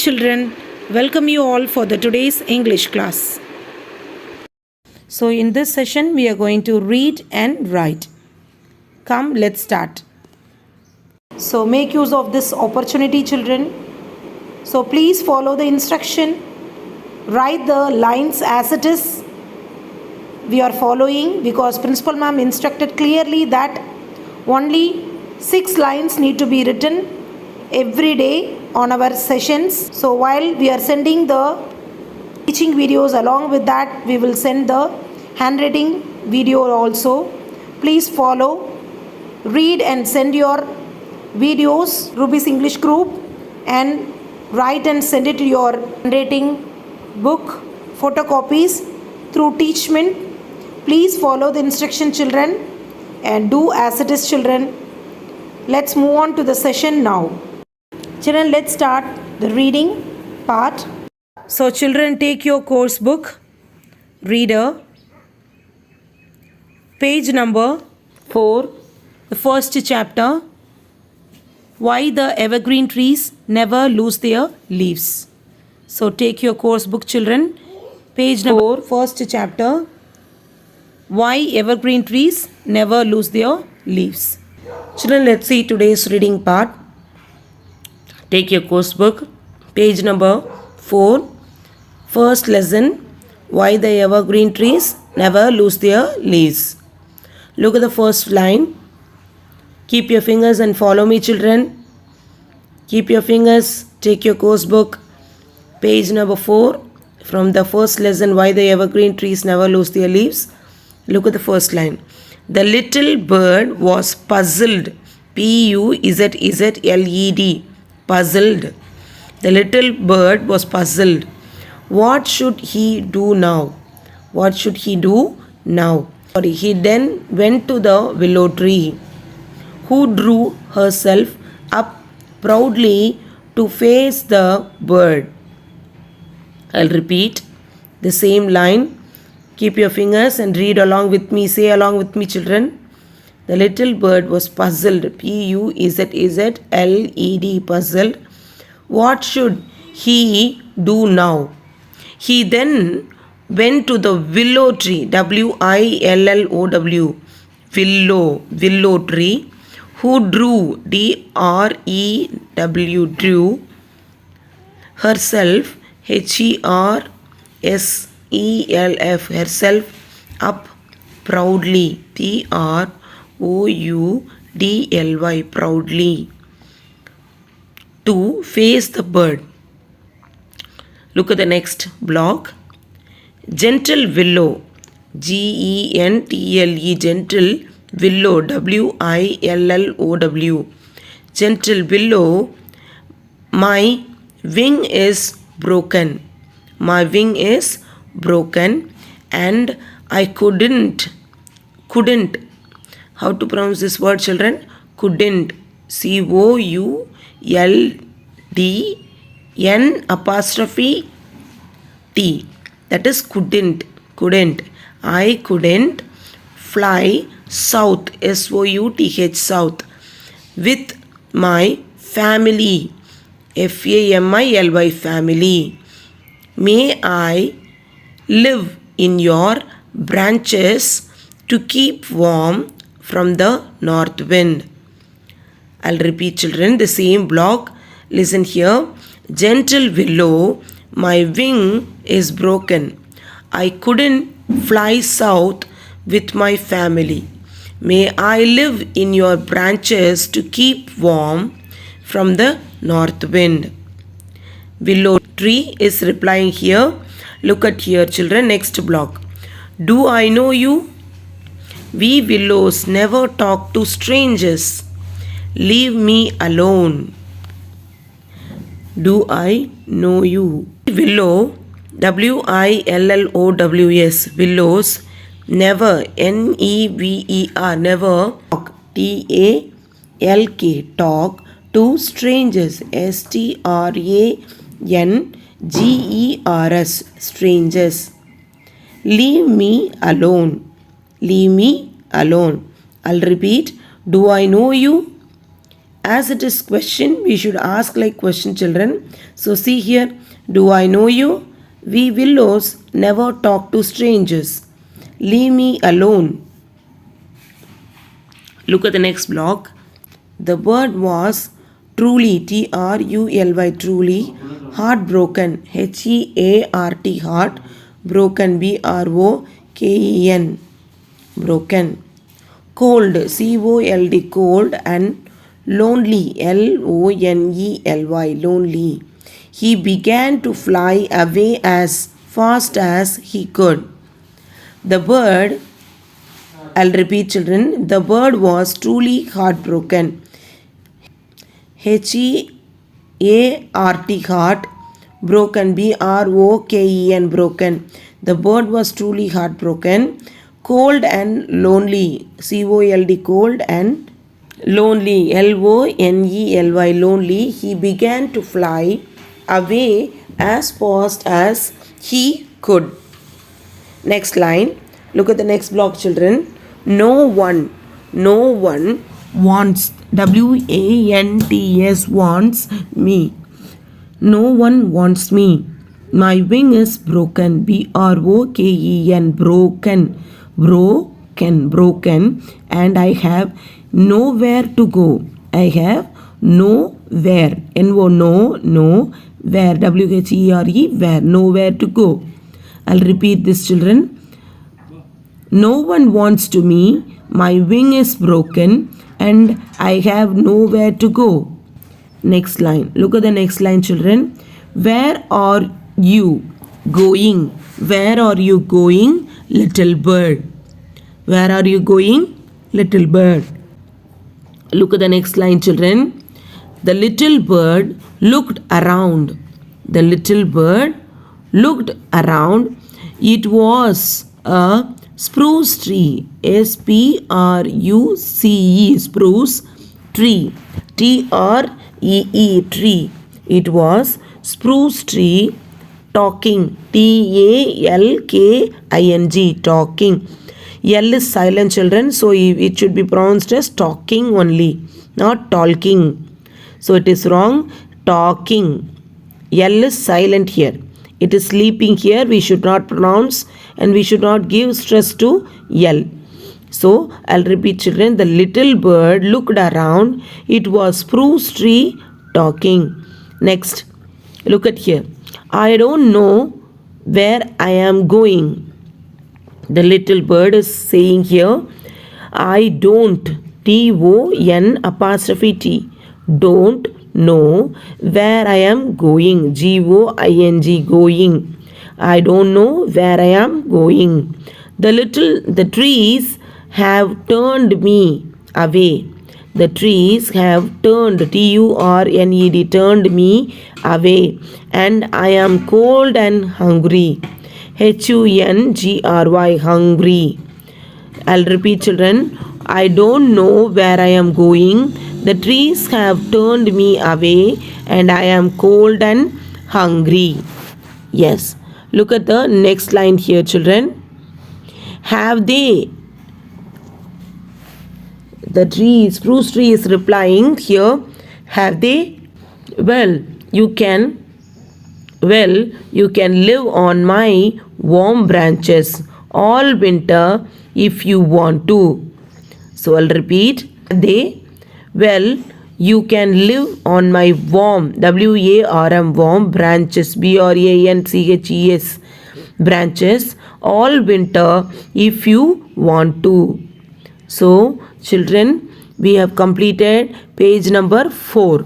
children, welcome you all for the today's English class. So in this session we are going to read and write. Come, let's start. So make use of this opportunity, children. So please follow the instruction. Write the lines as it is. We are following because Principal Ma'am instructed clearly that only 6 lines need to be written every day on our sessions. So while we are sending the teaching videos, along with that we will send the handwriting video also. Please follow, read and send your videos Ruby's English group, and write and send it to your handwriting book photocopies through Teachment. Please follow the instruction, children, and do as it is, children. Let's move on to the session now. Children, let's start the reading part. So children, take your course book, reader, page number 4, the first chapter, Why the Evergreen Trees Never Lose Their Leaves. So take your course book, children, page number 4, first chapter, Why Evergreen Trees Never Lose Their Leaves. Children, let's see today's reading part. Take your course book, page number 4, first lesson, Why the Evergreen Trees Never Lose Their Leaves. Look at the first line. Keep your fingers and follow me, children. Keep your fingers, take your course book, page number 4, from the first lesson, Why the Evergreen Trees Never Lose Their Leaves. Look at the first line. The little bird was puzzled. Puzzled. Puzzled. The little bird was puzzled. What should he do now? What should he do now? He then went to the willow tree, who drew herself up proudly to face the bird. I'll repeat the same line. Keep your fingers and read along with me. Say along with me, children. The little bird was puzzled. Puzzled. Puzzled. What should he do now? He then went to the willow tree. Willow. Willow tree. Who drew. Drew herself. Herself up proudly. Proudly. To face the bird. Look at the next block. Gentle willow. Gentle. Gentle willow. Willow. Gentle willow. My wing is broken. My wing is broken and I couldn't. How to pronounce this word, children? Couldn't. COULDN''T. That is couldn't. I couldn't fly south. SOUTH. South. With my family. FAMILY. Family. May I live in your branches to keep warm from the north wind. I'll repeat, children, the same block. Listen here. Gentle willow, my wing is broken. I couldn't fly south with my family. May I live in your branches to keep warm from the north wind. Willow tree is replying here. Look at here, children, next block. Do I know you? We willows never talk to strangers. Leave me alone. Do I know you? Willow, WILLOWS, willows, never, NEVER, never, talk, TALK, talk to strangers, STRANGERS, strangers. Leave me alone. Leave me alone. I'll repeat. Do I know you? As it is question, we should ask like question, children. So see here, do I know you? We willows never talk to strangers. Leave me alone. Look at the next block. The bird was truly, Truly, truly, heartbroken, Heart, heart, broken, Broken, broken. Cold, Cold, cold, and lonely, Lonely, lonely. He began to fly away as fast as he could. The bird, I'll repeat, children, the bird was truly heartbroken, Heart, broken, broken. The bird was truly heartbroken, cold and lonely, cold and lonely, lonely. He began to fly away as fast as he could. Next line. Look at the next block, children. No one wants, WANTS, wants me. No one wants me. My wing is broken, BROKEN, broken, and I have nowhere to go. I have nowhere, no, where, WHERE, where, nowhere to go. I'll repeat this, children. No one wants to me, my wing is broken, and I have nowhere to go. Next line. Look at the next line, children. Where are you going? Where are you going, little bird? Where are you going, little bird? Look at the next line, children. The little bird looked around. The little bird looked around. It was a spruce tree, SPRUCE, spruce tree, TREE, tree. It was spruce tree talking, TALKING, talking. L is silent, children, so it should be pronounced as talking only, not talking. So it is wrong, talking. L is silent here. It is sleeping here. We should not pronounce and we should not give stress to L. So I'll repeat, children. The little bird looked around. It was spruce tree talking. Next, look at here. I don't know where I am going. The little bird is saying here, I don't, TON', don't know where I am going, GOING, going. I don't know where I am going. The trees have turned me away. The trees have turned, TURNED, turned me away. And I am cold and hungry, HUNGRY, hungry. I'll repeat, children. I don't know where I am going. The trees have turned me away and I am cold and hungry. Yes. Look at the next line here, children. Have they? The spruce tree is replying here. Have they? Well, you can live on my warm branches all winter if you want to. So I'll repeat. They, well, you can live on my warm, WARM, warm branches, BRANCHES, branches all winter if you want to. So children, we have completed page number 4.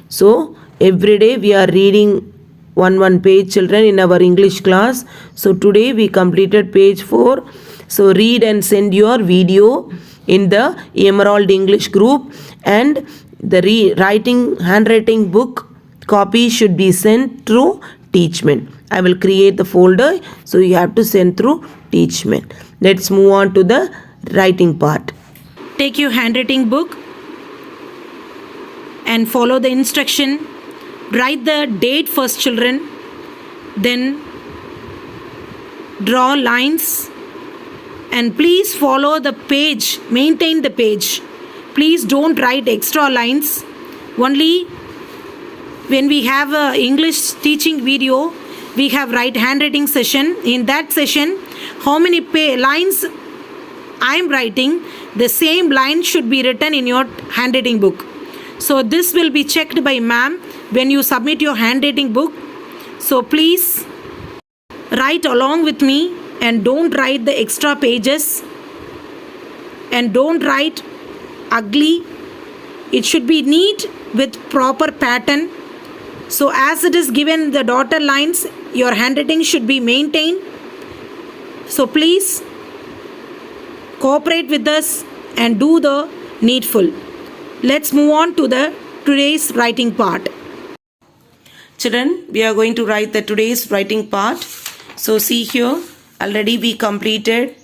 So every day we are reading one page, children, in our English class. So today we completed page 4. So read and send your video in the Emerald English group, and the handwriting book copy should be sent through Teachment. I will create the folder, so you have to send through Teachment. Let's move on to the writing part. Take your handwriting book and follow the instruction. Write the date first, children. Then draw lines. And please follow the page. Maintain the page. Please don't write extra lines. Only when we have a English teaching video, we have write handwriting session. In that session, how many lines I am writing, the same line should be written in your handwriting book. So this will be checked by ma'am when you submit your handwriting book. So please write along with me and don't write the extra pages and don't write ugly. It should be neat with proper pattern. So as it is given the dotted lines, your handwriting should be maintained. So please cooperate with us and do the needful. Let's move on to the today's writing part. Children, we are going to write the today's writing part. So see here, already we completed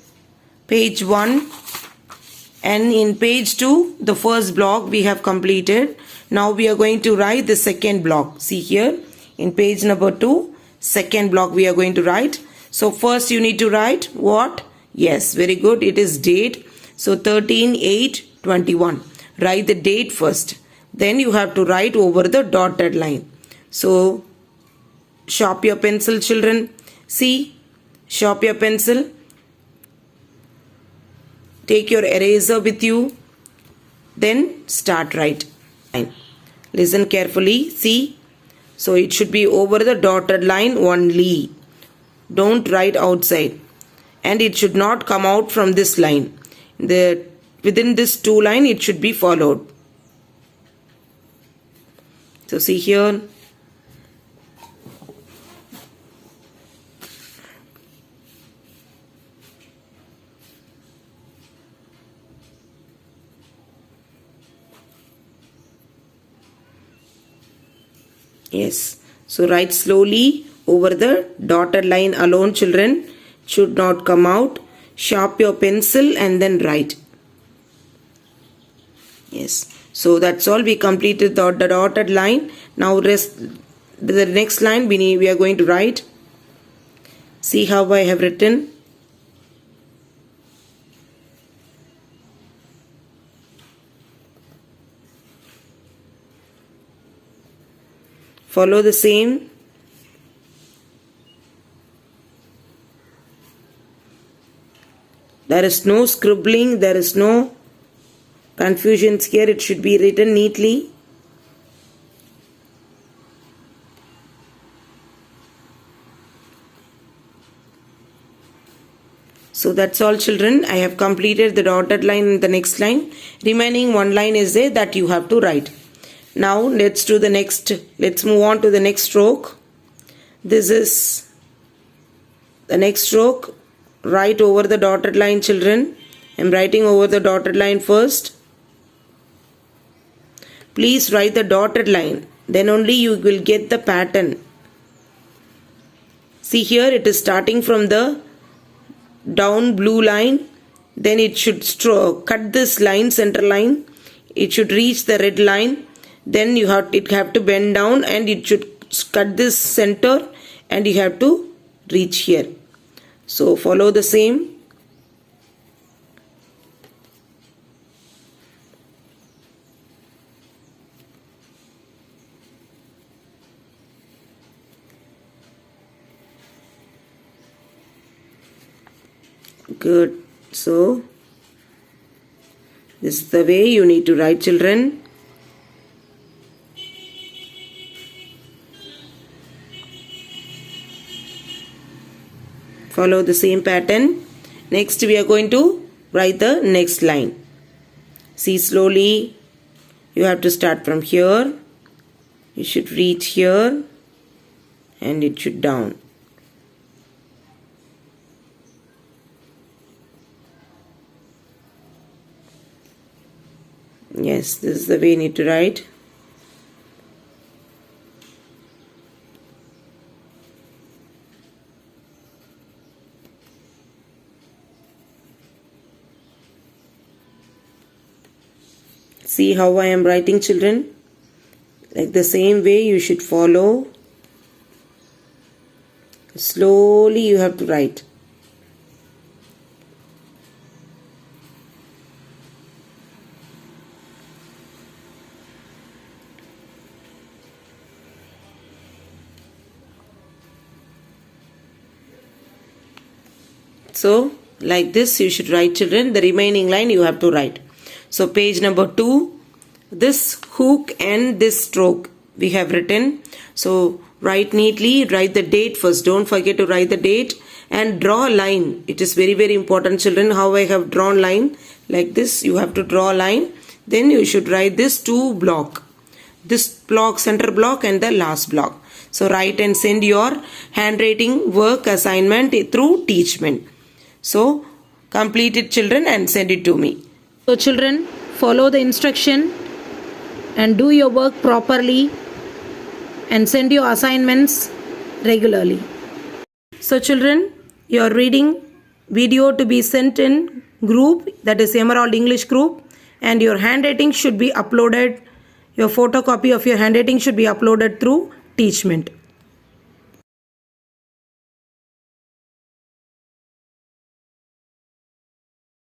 page 1 and in page 2, the first block we have completed. Now we are going to write the second block. See here, in page number 2, second block we are going to write. So first you need to write what? Yes, very good. It is date. So 13/8/21. Write the date first. Then you have to write over the dotted line. So sharp your pencil, children. See, sharp your pencil. Take your eraser with you. Then start write. Listen carefully. See. So it should be over the dotted line only. Don't write outside. And it should not come out from this line. Within this 2 line it should be followed. So see here. Yes. So write slowly over the dotted line alone, children. Should not come out. Sharp your pencil and then write. Yes. So that's all. We completed the dotted line. Now the next line we are going to write. See how I have written. Follow the same. There is no scribbling, there is no confusions here. It should be written neatly. So that's all, children. I have completed the dotted line in the next line. Remaining 1 line is there that you have to write. Now let's move on to the next stroke. This is the next stroke. Write over the dotted line, children. I'm writing over the dotted line first. Please write the dotted line. Then only you will get the pattern. See here, it is starting from the down blue line. Then it should cut this line, center line. It should reach the red line. Then it have to bend down and it should cut this center and you have to reach here. So follow the same. Good. So this is the way you need to write, children. Follow the same pattern. Next we are going to write the next line. See slowly. You have to start from here. You should reach here and it should down. Yes, this is the way you need to write. See how I am writing, children? Like the same way you should follow. Slowly you have to write. So like this you should write, children. The remaining line you have to write. So page number 2, this hook and this stroke we have written. So write neatly, write the date first. Don't forget to write the date and draw a line. It is very, very important, children, how I have drawn line. Like this, you have to draw a line. Then you should write this 2 block. This block, center block and the last block. So write and send your handwriting work assignment through Teachment. So complete it, children, and send it to me. So children, follow the instruction and do your work properly and send your assignments regularly. So children, your reading video to be sent in group, that is Emerald English group, and your handwriting should be uploaded, your photocopy of your handwriting should be uploaded through Teachment.